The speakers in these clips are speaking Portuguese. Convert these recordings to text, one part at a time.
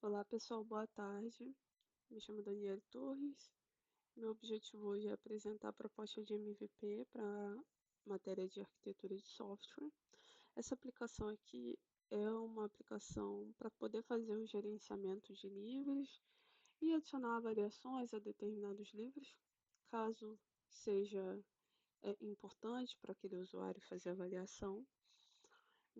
Olá pessoal, boa tarde. Me chamo Daniela Torres. Meu objetivo hoje é apresentar a proposta de MVP para a matéria de arquitetura de software. Essa aplicação aqui é uma aplicação para poder fazer o gerenciamento de livros e adicionar avaliações a determinados livros, caso seja importante para aquele usuário fazer avaliação.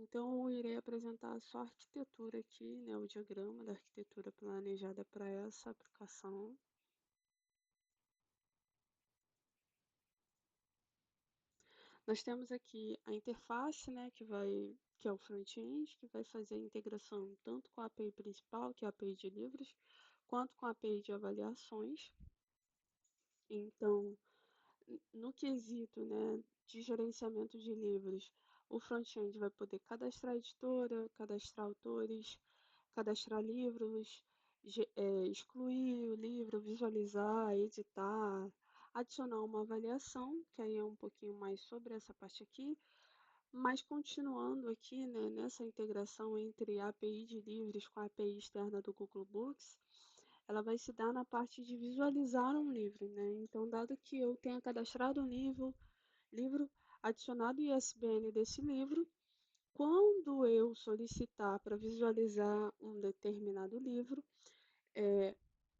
Então, eu irei apresentar só a arquitetura aqui, né, o diagrama da arquitetura planejada para essa aplicação. Nós temos aqui a interface, né, que é o front-end, que vai fazer a integração tanto com a API principal, que é a API de livros, quanto com a API de avaliações. Então, no quesito, né, de gerenciamento de livros, o front-end vai poder cadastrar editora, cadastrar autores, cadastrar livros, excluir o livro, visualizar, editar, adicionar uma avaliação, que aí é um pouquinho mais sobre essa parte aqui, mas continuando aqui, né, nessa integração entre a API de livros com a API externa do Google Books, ela vai se dar na parte de visualizar um livro, né? Então, dado que eu tenha cadastrado um livro, adicionado o ISBN desse livro, quando eu solicitar para visualizar um determinado livro,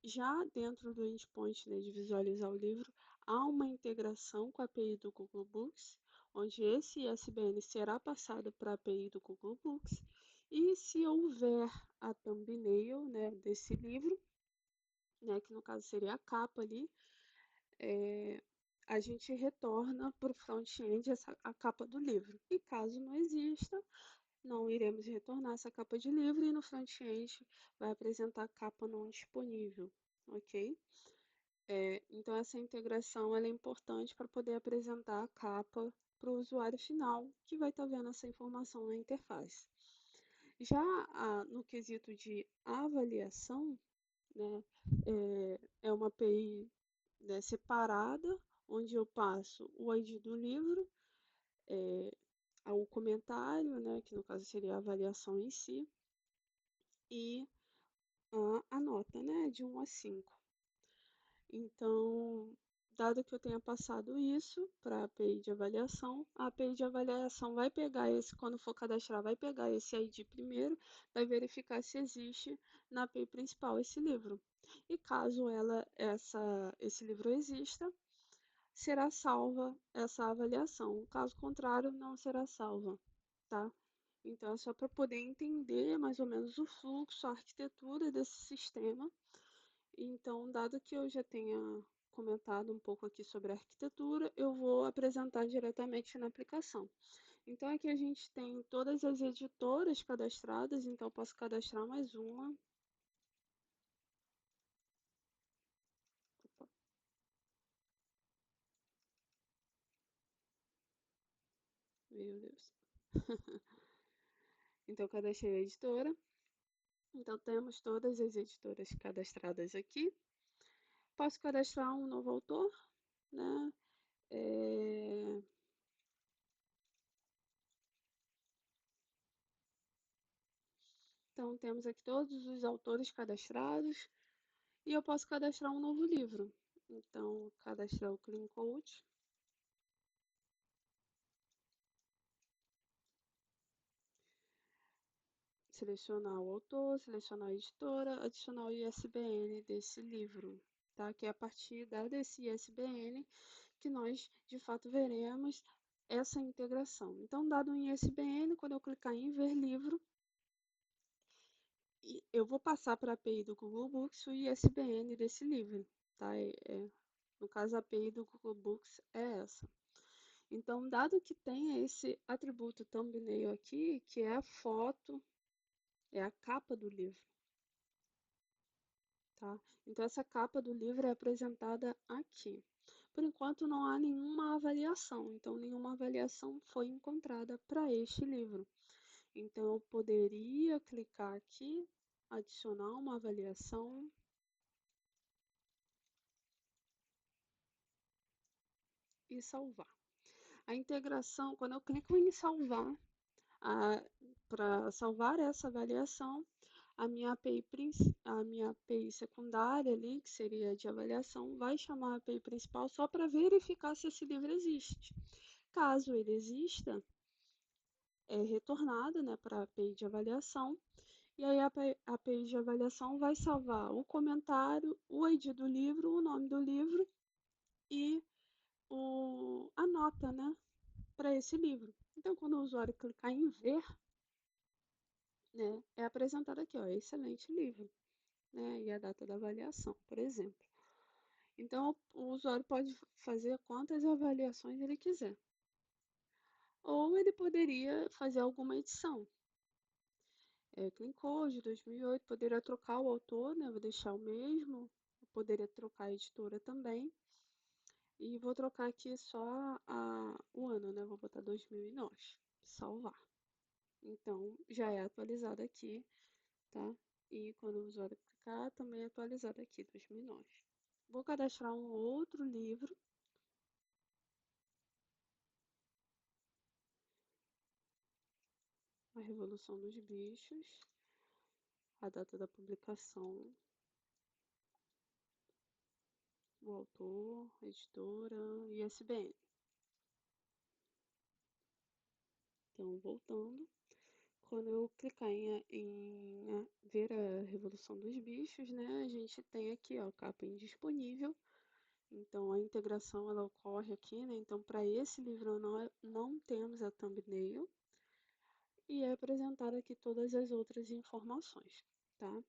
já dentro do endpoint, né, de visualizar o livro, há uma integração com a API do Google Books, onde esse ISBN será passado para a API do Google Books, e se houver a thumbnail, né, desse livro, né, que no caso seria a capa ali, a gente retorna para o front-end a capa do livro. E caso não exista, não iremos retornar essa capa de livro e no front-end vai apresentar a capa não disponível, ok? Então, essa integração ela é importante para poder apresentar a capa para o usuário final, que vai estar vendo essa informação na interface. Já no quesito de avaliação, né, é uma API, né, separada, onde eu passo o ID do livro, o comentário, né, que no caso seria a avaliação em si, e a nota, né, de 1 a 5. Então, dado que eu tenha passado isso para a API de avaliação, a API de avaliação vai pegar esse, quando for cadastrar, vai pegar esse ID primeiro, vai verificar se existe na API principal esse livro. E caso esse livro exista, será salva essa avaliação. Caso contrário, não será salva, tá? Então, é só para poder entender mais ou menos o fluxo, a arquitetura desse sistema. Então, dado que eu já tenha comentado um pouco aqui sobre a arquitetura, eu vou apresentar diretamente na aplicação. Então, aqui a gente tem todas as editoras cadastradas, então eu posso cadastrar mais uma. Opa, meu Deus. Então, eu cadastrei a editora. Então, temos todas as editoras cadastradas aqui. Posso cadastrar um novo autor, né? Então, temos aqui todos os autores cadastrados e eu posso cadastrar um novo livro. Então, cadastrar o Clean Code. Selecionar o autor, selecionar a editora, adicionar o ISBN desse livro, tá? Que é a partir desse ISBN que nós, de fato, veremos essa integração. Então, dado um ISBN, quando eu clicar em ver livro, eu vou passar para a API do Google Books o ISBN desse livro, tá? No caso, a API do Google Books é essa. Então, dado que tem esse atributo thumbnail aqui, que é a foto, é a capa do livro, tá? Então, essa capa do livro é apresentada aqui. Por enquanto, não há nenhuma avaliação, então, nenhuma avaliação foi encontrada para este livro. Então, eu poderia clicar aqui, adicionar uma avaliação. E salvar. A integração, quando eu clico em salvar, para salvar essa avaliação, a minha API secundária ali, que seria de avaliação, vai chamar a API principal só para verificar se esse livro existe. Caso ele exista, é retornado, né, para a API de avaliação, e aí a API de avaliação vai salvar o comentário, o ID do livro, o nome do livro e a nota, né, para esse livro. Então, quando o usuário clicar em ver, né, é apresentado aqui, ó, excelente livro, né, e a data da avaliação, por exemplo. Então, o usuário pode fazer quantas avaliações ele quiser. Ou ele poderia fazer alguma edição. Clean Code 2008, poderia trocar o autor, né, vou deixar o mesmo, poderia trocar a editora também. E vou trocar aqui só o ano, né? Vou botar 2009. Salvar. Então, já é atualizado aqui, tá? E quando o usuário clicar, também é atualizado aqui, 2009. Vou cadastrar um outro livro. A Revolução dos Bichos. A data da publicação. O autor, a editora e ISBN. Então, voltando. Quando eu clicar em ver a Revolução dos Bichos, né, a gente tem aqui, ó, capa indisponível. Então, a integração ela ocorre aqui, né? Então, para esse livro não temos a thumbnail e é apresentada aqui todas as outras informações, tá?